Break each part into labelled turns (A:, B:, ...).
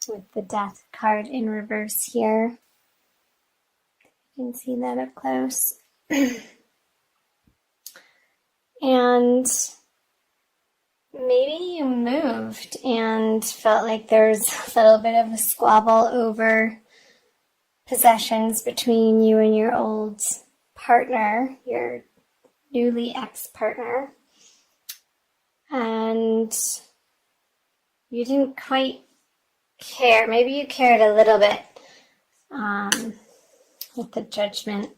A: with the Death card in reverse here. You can see that up close. And maybe you moved and felt like there's a little bit of a squabble over possessions between you and your old partner, your newly ex-partner. And you didn't quite care. Maybe you cared a little bit with the Judgment.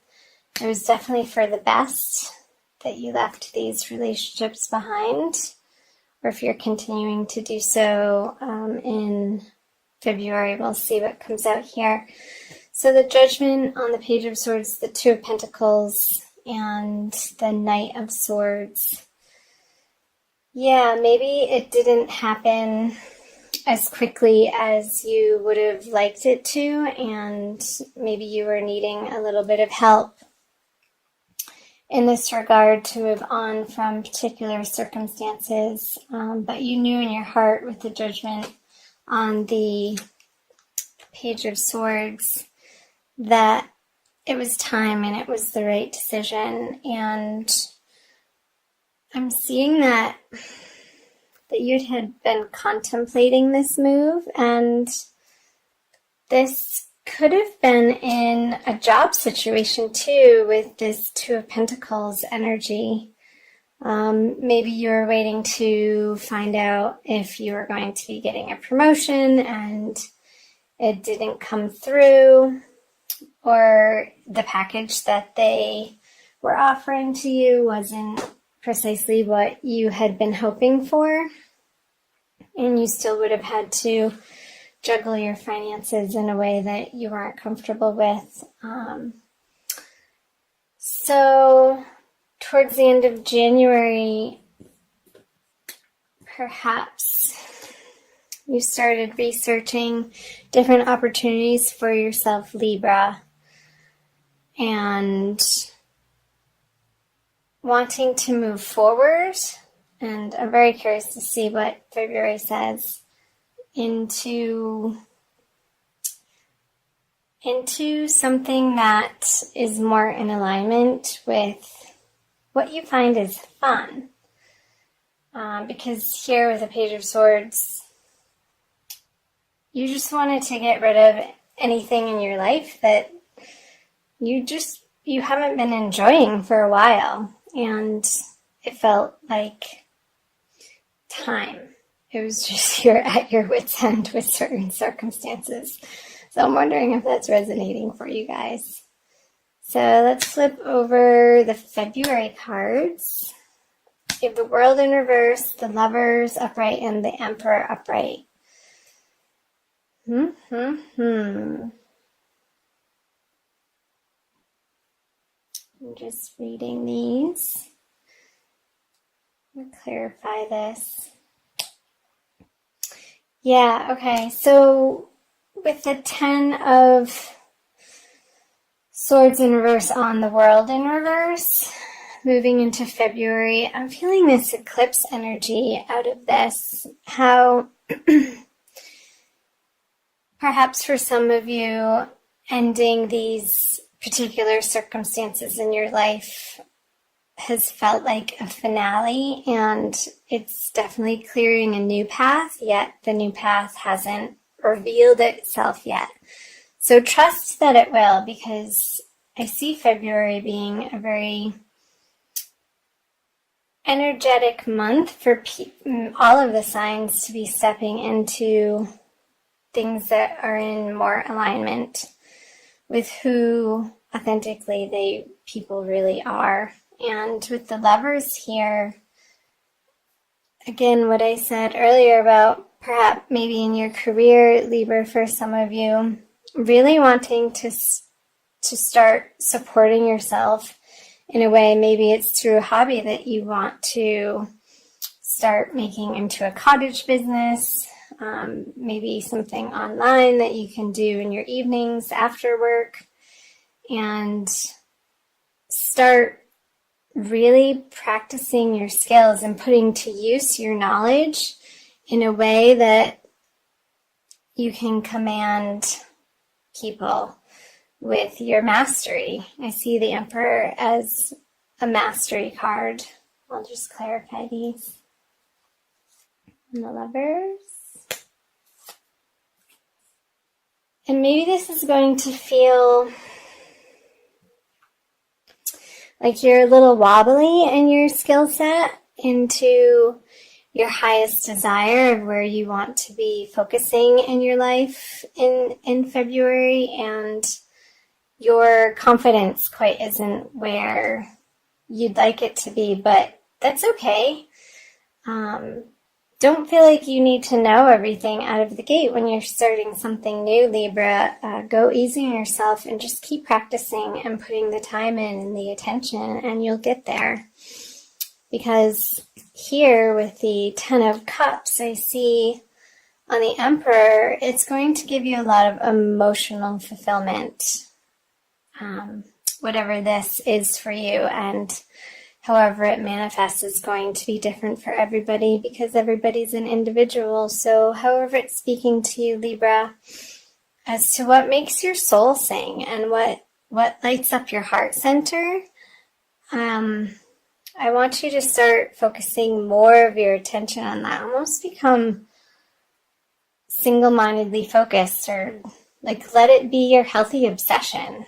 A: It was definitely for the best that you left these relationships behind, or if you're continuing to do so in February. We'll see what comes out here. So the Judgment on the Page of Swords, the Two of Pentacles, and the Knight of Swords. Yeah, maybe it didn't happen as quickly as you would have liked it to, and maybe you were needing a little bit of help in this regard to move on from particular circumstances, but you knew in your heart with the Judgment on the Page of Swords that it was time and it was the right decision. And I'm seeing that you had been contemplating this move, and this could have been in a job situation too with this Two of Pentacles energy. Maybe you were waiting to find out if you were going to be getting a promotion and it didn't come through, or the package that they were offering to you wasn't precisely what you had been hoping for, and you still would have had to juggle your finances in a way that you weren't comfortable with. So towards the end of January, perhaps you started researching different opportunities for yourself, Libra, and wanting to move forward. And I'm very curious to see what February says into something that is more in alignment with what you find is fun. Because here with the Page of Swords, you just wanted to get rid of anything in your life that you haven't been enjoying for a while. And it felt like time. It was just you're at your wit's end with certain circumstances. So I'm wondering if that's resonating for you guys. So let's flip over the February cards. You have the World in reverse, the Lovers upright, and the Emperor upright. I'm just reading these. Let me clarify this. Yeah, okay, so with the Ten of Swords in reverse on the World in reverse, moving into February, I'm feeling this eclipse energy out of this. How perhaps for some of you, ending these particular circumstances in your life has felt like a finale, and it's definitely clearing a new path, yet the new path hasn't revealed itself yet. So trust that it will, because I see February being a very energetic month for all of the signs to be stepping into things that are in more alignment with who authentically people really are. And with the Lovers here, again, what I said earlier about perhaps maybe in your career, Libra, for some of you, really wanting to start supporting yourself in a way. Maybe it's through a hobby that you want to start making into a cottage business, maybe something online that you can do in your evenings after work, and start really practicing your skills and putting to use your knowledge in a way that you can command people with your mastery. I see the Emperor as a mastery card. I'll just clarify these. And the Lovers. And maybe this is going to feel like you're a little wobbly in your skill set into your highest desire of where you want to be focusing in your life in February, and your confidence quite isn't where you'd like it to be, but that's okay. Don't feel like you need to know everything out of the gate when you're starting something new, Libra. Go easy on yourself and just keep practicing and putting the time in and the attention, and you'll get there. Because here with the Ten of Cups, I see on the Emperor, it's going to give you a lot of emotional fulfillment, whatever this is for you, and however it manifests is going to be different for everybody because everybody's an individual. So however it's speaking to you, Libra, as to what makes your soul sing and what lights up your heart center, I want you to start focusing more of your attention on that. Almost become single-mindedly focused, or like let it be your healthy obsession.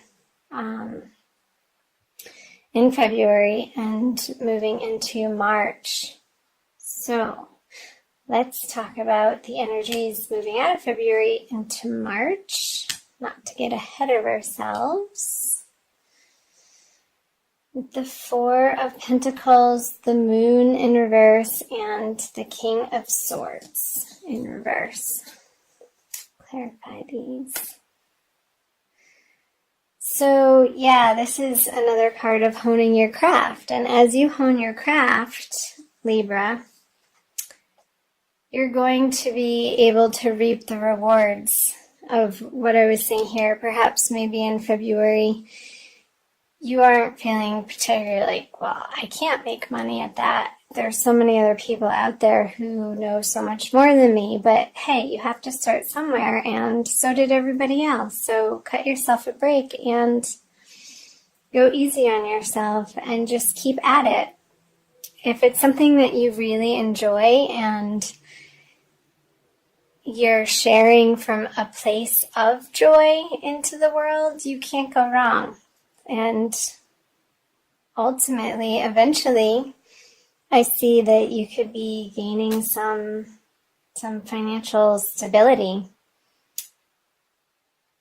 A: In February and moving into March. So let's talk about the energies moving out of February into March, not to get ahead of ourselves. The Four of Pentacles, the Moon in reverse, and the King of Swords in reverse. Clarify these. So yeah, this is another card of honing your craft. And as you hone your craft, Libra, you're going to be able to reap the rewards of what I was saying here. Perhaps maybe in February, you aren't feeling particularly like, well, I can't make money at that. There's so many other people out there who know so much more than me, but hey, you have to start somewhere, and so did everybody else. So cut yourself a break and go easy on yourself and just keep at it. If it's something that you really enjoy and you're sharing from a place of joy into the world, you can't go wrong. And ultimately, eventually, I see that you could be gaining some financial stability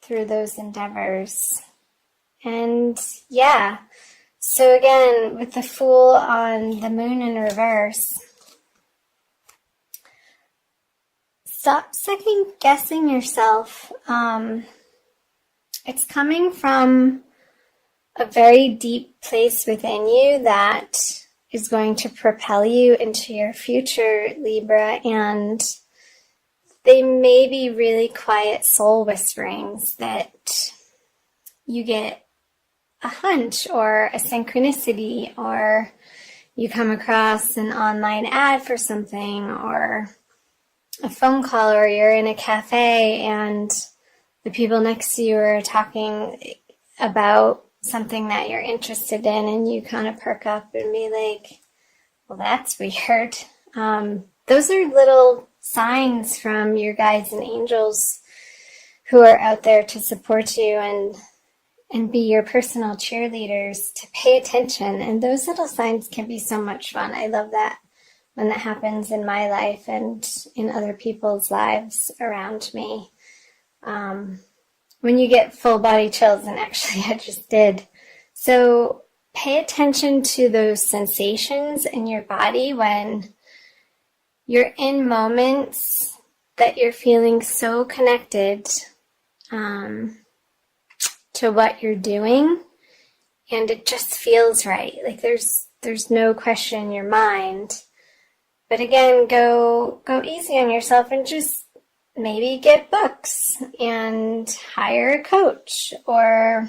A: through those endeavors. And yeah, so again, with the Fool on the Moon in reverse, stop second guessing yourself. It's coming from a very deep place within you that is going to propel you into your future, Libra, and they may be really quiet soul whisperings that you get a hunch or a synchronicity, or you come across an online ad for something, or a phone call, or you're in a cafe and the people next to you are talking about something that you're interested in, and you kind of perk up and be like, well, that's weird. Those are little signs from your guides and angels who are out there to support you and be your personal cheerleaders to pay attention. And those little signs can be so much fun. I love that when that happens in my life and in other people's lives around me. When you get full body chills, and actually I just did. So pay attention to those sensations in your body when you're in moments that you're feeling so connected to what you're doing, and it just feels right. Like there's no question in your mind. But again, go easy on yourself and just maybe get books and hire a coach, or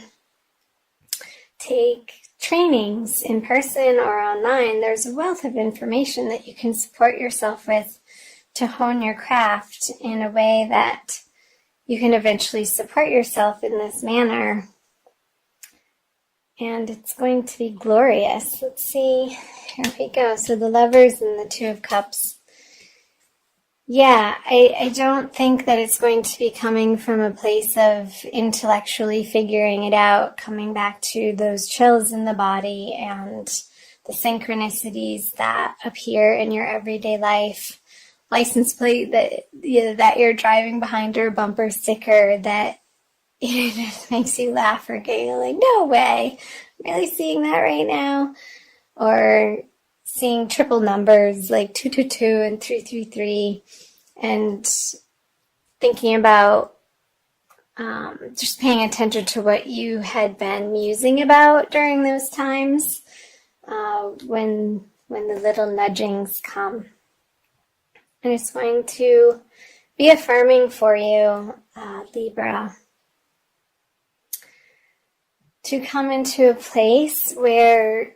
A: take trainings in person or online. There's a wealth of information that you can support yourself with to hone your craft in a way that you can eventually support yourself in this manner. And it's going to be glorious. Let's see. Here we go. So the Lovers and the Two of Cups. Yeah, I don't think that it's going to be coming from a place of intellectually figuring it out, coming back to those chills in the body and the synchronicities that appear in your everyday life. License plate that you're driving behind, or a bumper sticker that just makes you laugh or giggle, like, no way, I'm really seeing that right now. Or seeing triple numbers like 222 and 333, and thinking about just paying attention to what you had been musing about during those times when the little nudgings come. And it's going to be affirming for you, Libra, to come into a place where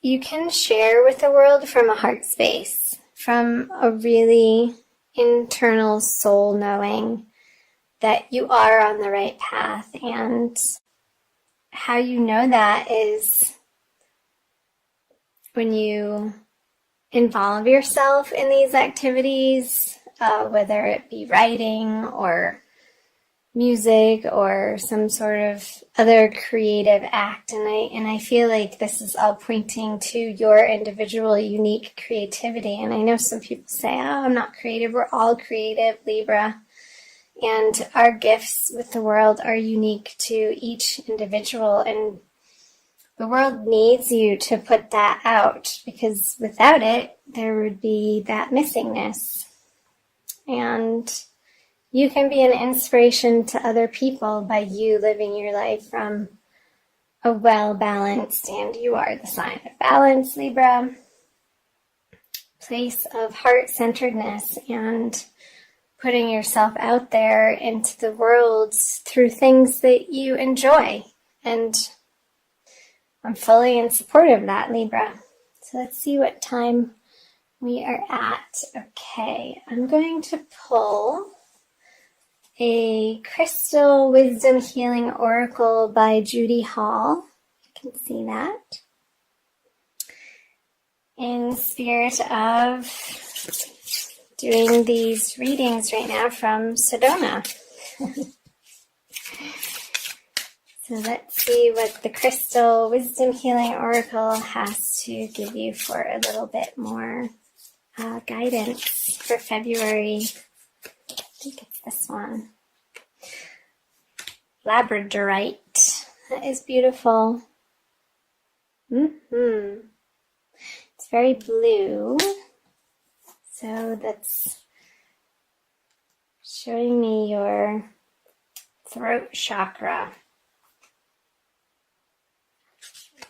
A: you can share with the world from a heart space, from a really internal soul knowing that you are on the right path. And how you know that is when you involve yourself in these activities, whether it be writing or music or some sort of other creative act. And I feel like this is all pointing to your individual unique creativity. And I know some people say, oh, I'm not creative. We're all creative, Libra. And our gifts with the world are unique to each individual. And the world needs you to put that out, because without it, there would be that missingness. And you can be an inspiration to other people by you living your life from a well-balanced, and you are the sign of balance, Libra, place of heart-centeredness and putting yourself out there into the world through things that you enjoy. And I'm fully in support of that, Libra. So let's see what time we are at. Okay, I'm going to pull a Crystal Wisdom Healing Oracle by Judy Hall. You can see that. In spirit of doing these readings right now from Sedona. So let's see what the Crystal Wisdom Healing Oracle has to give you for a little bit more guidance for February. I think it's this one. Labradorite. That is beautiful. It's very blue. So that's showing me your throat chakra.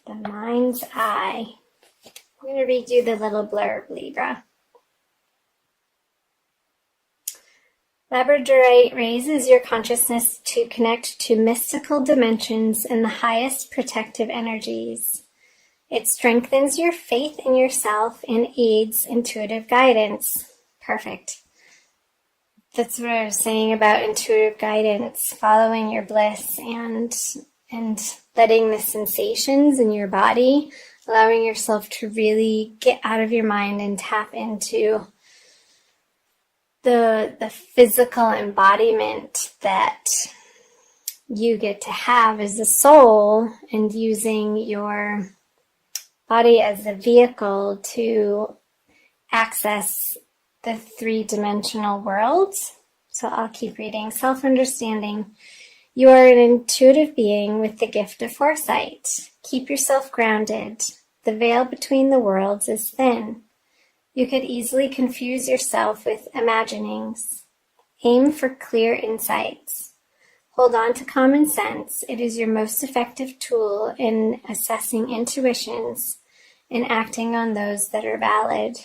A: The mind's eye. I'm going to read you the little blurb, Libra. Labradorite raises your consciousness to connect to mystical dimensions and the highest protective energies. It strengthens your faith in yourself and aids intuitive guidance. Perfect. That's what I was saying about intuitive guidance, following your bliss and letting the sensations in your body, allowing yourself to really get out of your mind and tap into the physical embodiment that you get to have as a soul, and using your body as a vehicle to access the three-dimensional world. So I'll keep reading. Self-understanding. You are an intuitive being with the gift of foresight. Keep yourself grounded. The veil between the worlds is thin. You could easily confuse yourself with imaginings. Aim for clear insights. Hold on to common sense. It is your most effective tool in assessing intuitions and acting on those that are valid.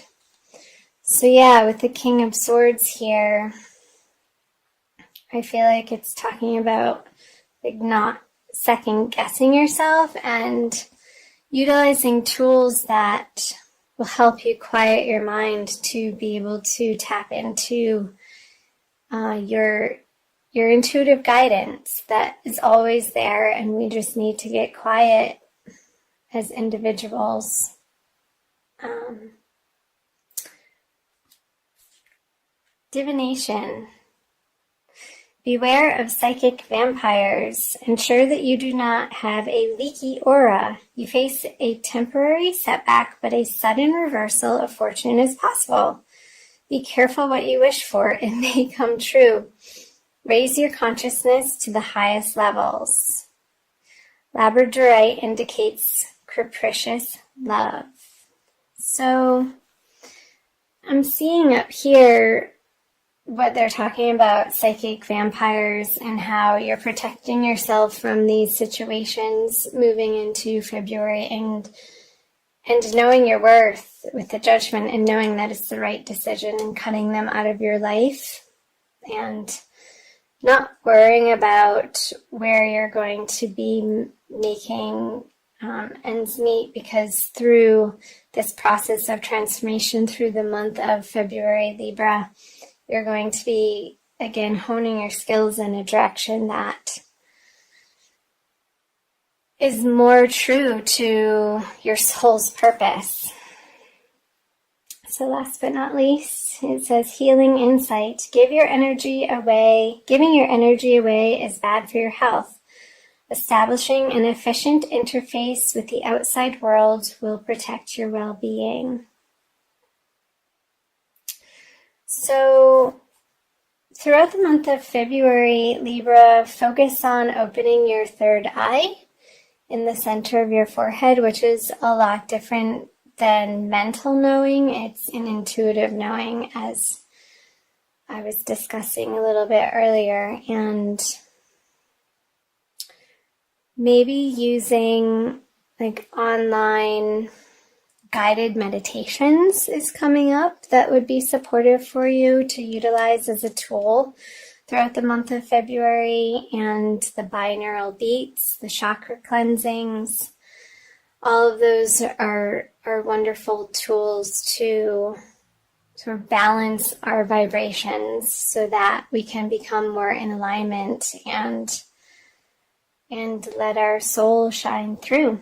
A: So yeah, with the King of Swords here, I feel like it's talking about like not second guessing yourself and utilizing tools that will help you quiet your mind to be able to tap into your your intuitive guidance that is always there, and we just need to get quiet as individuals. Divination. Beware of psychic vampires. Ensure that you do not have a leaky aura. You face a temporary setback, but a sudden reversal of fortune is possible. Be careful what you wish for. It may come true. Raise your consciousness to the highest levels. Labradorite indicates capricious love. So I'm seeing up here what they're talking about, psychic vampires, and how you're protecting yourself from these situations moving into February, and knowing your worth with the Judgment, and knowing that it's the right decision, and cutting them out of your life, and not worrying about where you're going to be making ends meet, because through this process of transformation through the month of February, Libra, you're going to be, again, honing your skills in a direction that is more true to your soul's purpose. So last but not least, it says healing insight. Giving your energy away is bad for your health. Establishing an efficient interface with the outside world will protect your well-being. So throughout the month of February, Libra, focus on opening your third eye in the center of your forehead, which is a lot different than mental knowing. It's an intuitive knowing, as I was discussing a little bit earlier. And maybe using like online guided meditations is coming up that would be supportive for you to utilize as a tool throughout the month of February, and the binaural beats, the chakra cleansings. All of those are wonderful tools to sort of balance our vibrations so that we can become more in alignment and let our soul shine through.